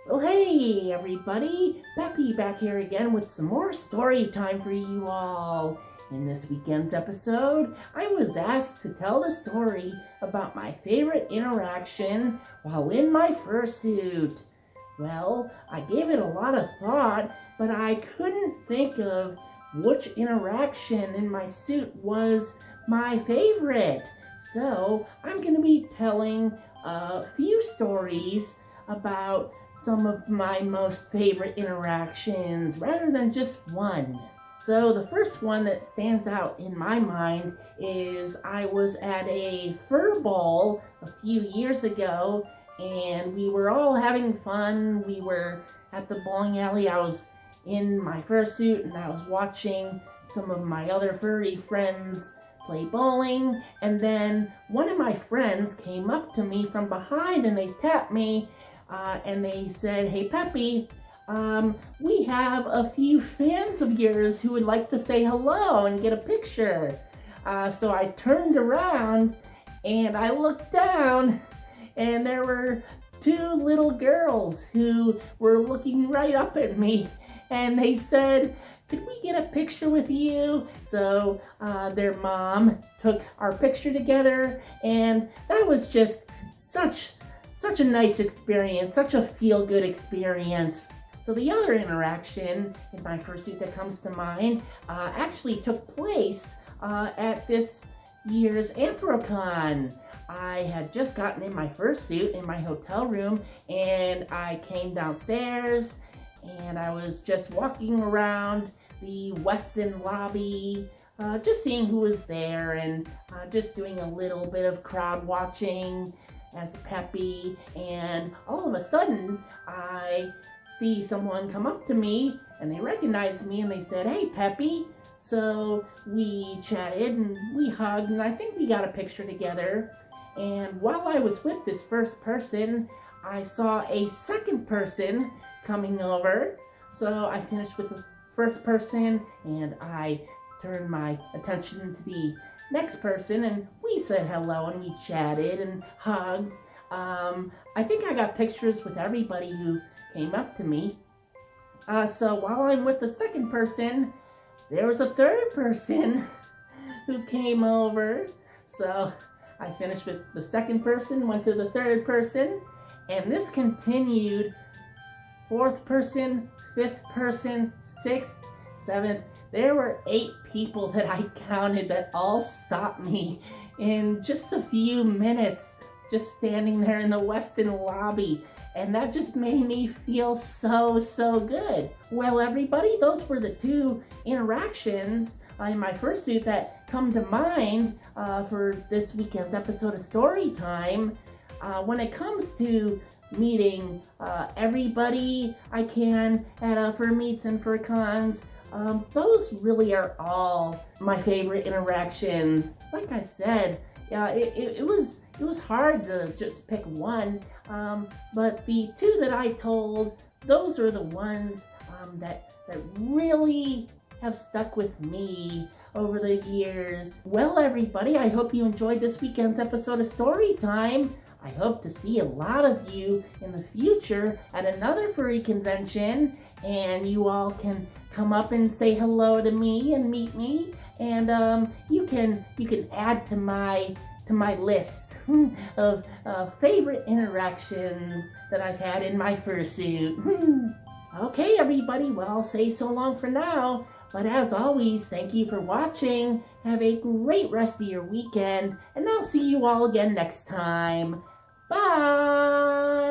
Well, hey everybody, Peppy back here again with some more story time for you all. In this weekend's episode, I was asked to tell the story about my favorite interaction while in my fursuit. Well, I gave it a lot of thought, but I couldn't think of which interaction in my suit was my favorite. So, I'm going to be telling a few stories about some of my most favorite interactions rather than just one. So the first one that stands out in my mind is I was at a fur ball a few years ago and we were all having fun. We were at the bowling alley. I was in my fursuit and I was watching some of my other furry friends play bowling, and then one of my friends came up to me from behind and they tapped me and they said, "Hey Peppy, we have a few fans of yours who would like to say hello and get a picture." So I turned around and I looked down and there were two little girls who were looking right up at me and they said, "Could we get a picture with you?" So their mom took our picture together, and that was just such a nice experience, such a feel-good experience. So the other interaction in my fursuit that comes to mind actually took place at this year's Anthrocon. I had just gotten in my fursuit in my hotel room, and I came downstairs, and I was just walking around the Westin lobby, just seeing who was there, and just doing a little bit of crowd watching as Peppy, and all of a sudden I see someone come up to me and they recognized me and they said, "Hey Peppy." So we chatted and we hugged and I think we got a picture together. And while I was with this first person, I saw a second person coming over. So I finished with the first person and I turned my attention to the next person and we said hello and we chatted and hugged. I think I got pictures with everybody who came up to me. So while I'm with the second person, there was a third person who came over. So I finished with the second person, went to the third person, and this continued. Fourth person, fifth person, sixth, seventh. There were 8 people that I counted that all stopped me in just a few minutes, just standing there in the Westin lobby. And that just made me feel so good. Well, everybody, those were the 2 interactions in my fursuit that come to mind for this weekend's episode of Storytime. When it comes to meeting everybody I can at fur meets and fur cons, those really are all my favorite interactions. Like I said, it was hard to just pick one, but the 2 that I told, those are the ones that really have stuck with me over the years. Well, everybody, I hope you enjoyed this weekend's episode of Storytime. I hope to see a lot of you in the future at another furry convention, and you all can come up and say hello to me and meet me, and you can add to my list of favorite interactions that I've had in my fursuit. Okay, everybody, well, I'll say so long for now. But as always, thank you for watching. Have a great rest of your weekend, and I'll see you all again next time. Bye!